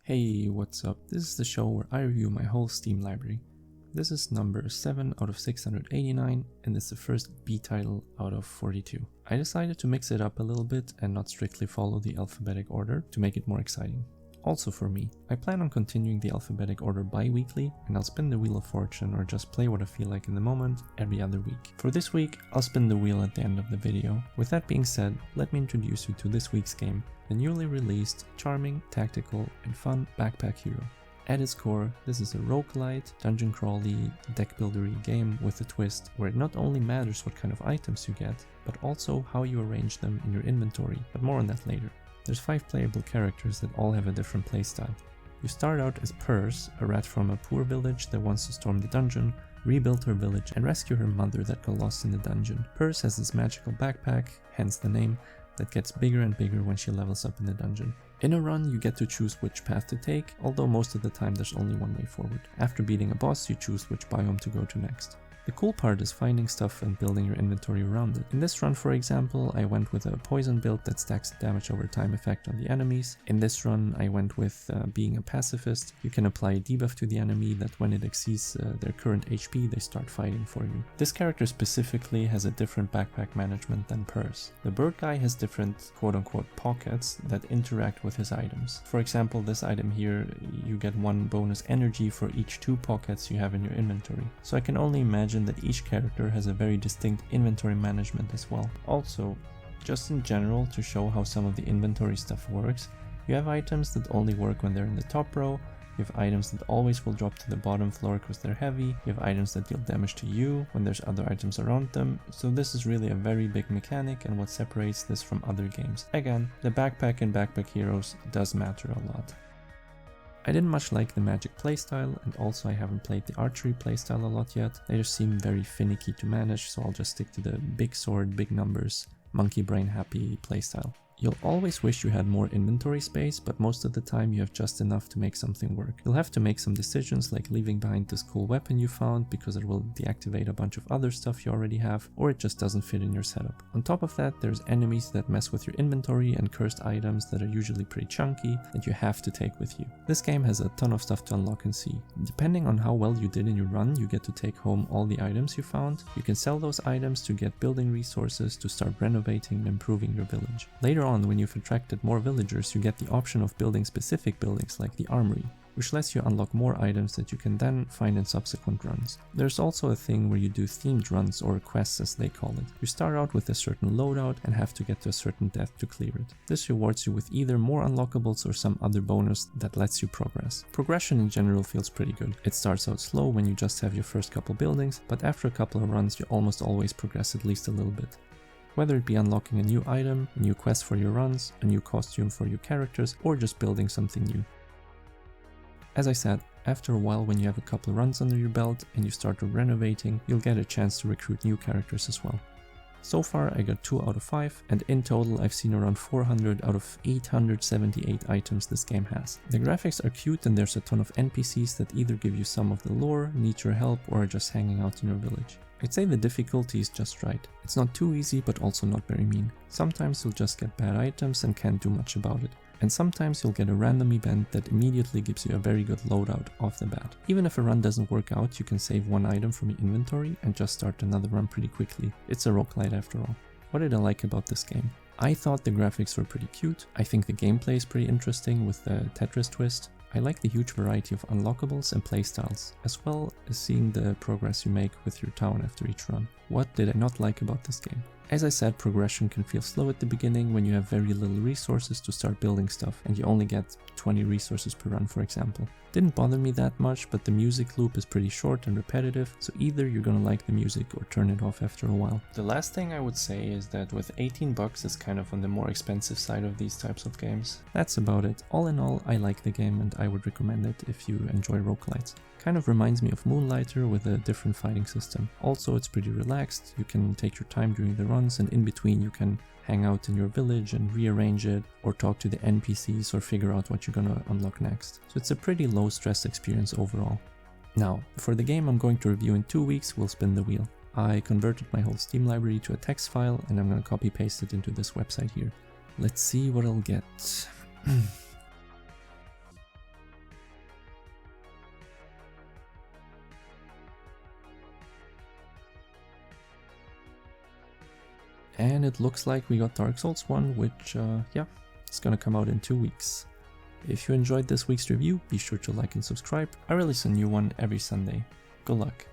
Hey, what's up? This is the show where I review my whole Steam library. This is number 7 out of 689 and it's the first B title out of 42. I decided to mix it up a little bit and not strictly follow the alphabetic order to make it more exciting. Also for me, I plan on continuing the alphabetic order bi-weekly and I'll spin the Wheel of Fortune or just play what I feel like in the moment every other week. For this week, I'll spin the wheel at the end of the video. With that being said, let me introduce you to this week's game, the newly released, charming, tactical, and fun backpack hero. At its core, this is a roguelite, dungeon crawly, deck buildery game with a twist where it not only matters what kind of items you get, but also how you arrange them in your inventory, but more on that later. There's 5 playable characters that all have a different playstyle. You start out as Purse, a rat from a poor village that wants to storm the dungeon, rebuild her village and rescue her mother that got lost in the dungeon. Purse has this magical backpack, hence the name, that gets bigger and bigger when she levels up in the dungeon. In a run, you get to choose which path to take, although most of the time there's only one way forward. After beating a boss, you choose which biome to go to next. The cool part is finding stuff and building your inventory around it. In this run, for example, I went with a poison build that stacks the damage over time effect on the enemies. In this run, I went with being a pacifist. You can apply a debuff to the enemy that when it exceeds their current HP, they start fighting for you. This character specifically has a different backpack management than Purse. The bird guy has different quote-unquote pockets that interact with his items. For example, this item here, you get 1 bonus energy for each 2 pockets you have in your inventory. So I can only imagine that each character has a very distinct inventory management as well. Also, just in general, to show how some of the inventory stuff works, you have items that only work when they're in the top row, you have items that always will drop to the bottom floor because they're heavy, you have items that deal damage to you when there's other items around them, so this is really a very big mechanic and what separates this from other games. Again, the backpack in Backpack Heroes does matter a lot. I didn't much like the magic playstyle, and also I haven't played the archery playstyle a lot yet. They just seem very finicky to manage, so I'll just stick to the big sword, big numbers, monkey brain happy playstyle. You'll always wish you had more inventory space, but most of the time you have just enough to make something work. You'll have to make some decisions like leaving behind this cool weapon you found because it will deactivate a bunch of other stuff you already have, or it just doesn't fit in your setup. On top of that, there's enemies that mess with your inventory and cursed items that are usually pretty chunky that you have to take with you. This game has a ton of stuff to unlock and see. Depending on how well you did in your run, you get to take home all the items you found. You can sell those items to get building resources to start renovating and improving your village. Later on, when you've attracted more villagers, you get the option of building specific buildings like the armory, which lets you unlock more items that you can then find in subsequent runs. There's also a thing where you do themed runs or quests as they call it. You start out with a certain loadout and have to get to a certain depth to clear it. This rewards you with either more unlockables or some other bonus that lets you progress. Progression in general feels pretty good. It starts out slow when you just have your first couple buildings, but after a couple of runs you almost always progress at least a little bit. Whether it be unlocking a new item, a new quest for your runs, a new costume for your characters, or just building something new. As I said, after a while when you have a couple of runs under your belt and you start renovating, you'll get a chance to recruit new characters as well. So far I got 2 out of 5, and in total I've seen around 400 out of 878 items this game has. The graphics are cute and there's a ton of NPCs that either give you some of the lore, need your help, or are just hanging out in your village. I'd say the difficulty is just right. It's not too easy but also not very mean. Sometimes you'll just get bad items and can't do much about it. And sometimes you'll get a random event that immediately gives you a very good loadout off the bat. Even if a run doesn't work out, you can save 1 item from your inventory and just start another run pretty quickly. It's a roguelite after all. What did I like about this game? I thought the graphics were pretty cute. I think the gameplay is pretty interesting with the Tetris twist. I like the huge variety of unlockables and playstyles, as well as seeing the progress you make with your town after each run. What did I not like about this game? As I said, progression can feel slow at the beginning when you have very little resources to start building stuff and you only get 20 resources per run, for example. Didn't bother me that much, but the music loop is pretty short and repetitive, so either you're gonna like the music or turn it off after a while. The last thing I would say is that with 18 bucks it's kind of on the more expensive side of these types of games. That's about it. All in all, I like the game and I would recommend it if you enjoy roguelites. Kind of reminds me of Moonlighter with a different fighting system. Also, it's pretty relaxed, you can take your time during the runs and in between you can hang out in your village and rearrange it or talk to the NPCs or figure out what you're gonna unlock next. So it's a pretty low stress experience overall. Now, for the game I'm going to review in 2 weeks, we'll spin the wheel. I converted my whole Steam library to a text file and I'm gonna copy paste it into this website here. Let's see what I'll get. And it looks like we got Dark Souls 1, which, yeah, it's gonna come out in 2 weeks. If you enjoyed this week's review, be sure to like and subscribe. I release a new one every Sunday. Good luck.